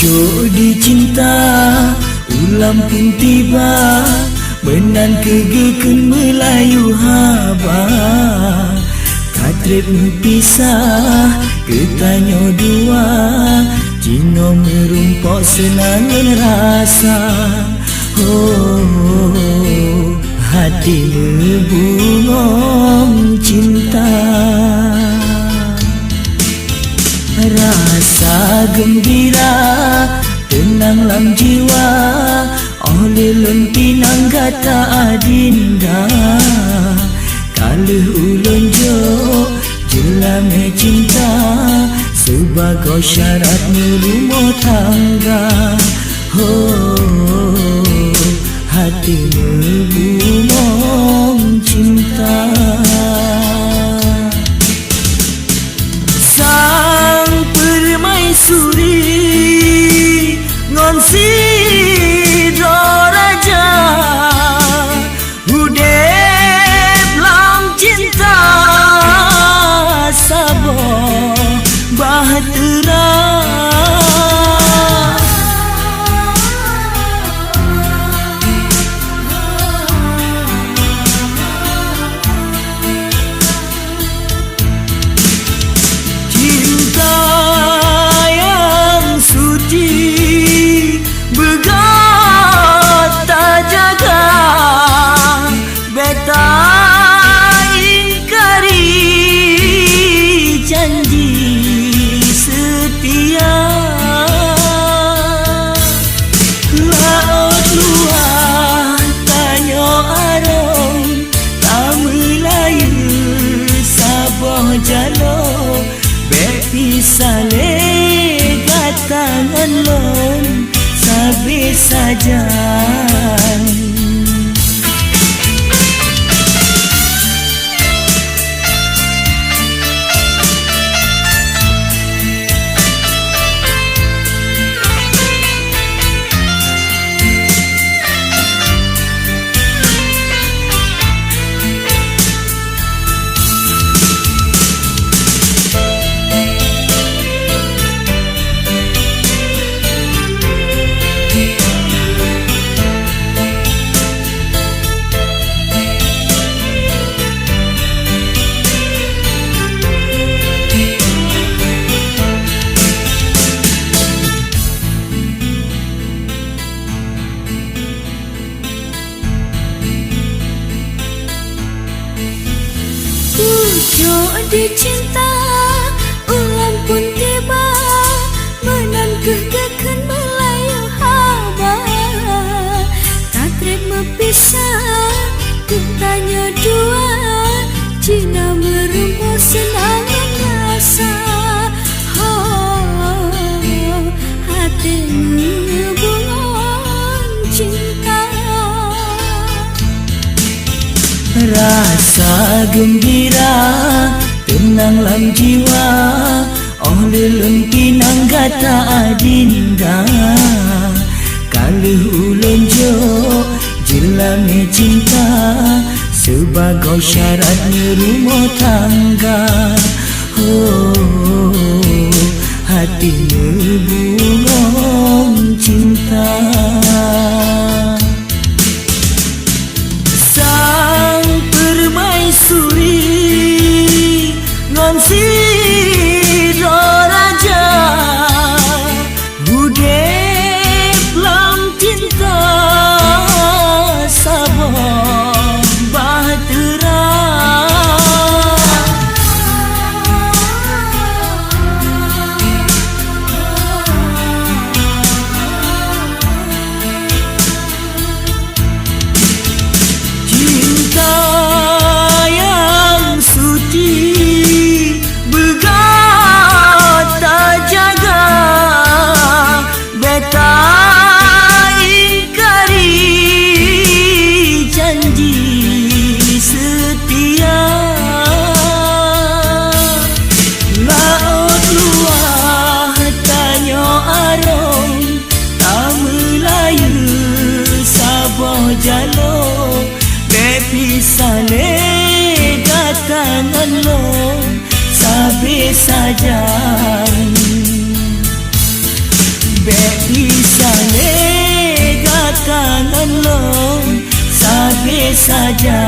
Jodi cinta ulam pun tiba, menan kegekeun Melayu haba. Katrep pisah ketanyo dua, Cino merumpok senangan rasa. Oh, hati berbungong cinta. Rasa gembira tenang lam jiwa, oleh lun pinang kata adinda. Kalih ulun jo jelame cinta, sebagai syarat rumah tangga. Oh, hati berbungong cinta. Sang permaisuri ngon sidro raja, udep lang cinta sabo bahtera. Sale katangan lon sabi saja. Jodi cinta ulam pun tiba, menan kegekeun Melayu haba. Katrep mepisah ketanyo dua, Cina merumpuh senangan rasa. Oh, hati ngebungong cinta. Rasa gembira tenang lam jiwa, oleh lun pinang kata adinda. Kalih ulun jo jelame cinta, sebagai syarat rumah tangga. Oh, hati berbungong cinta. Permaisuri ngon sidro raja, udep lang cinta sabo bahtera. Jalo bepisale katangan lo sabi saja. bisa negakan lo sabe saja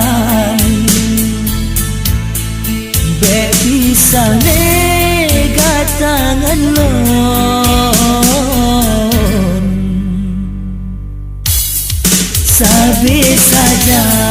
bisa negatan lo sabe saja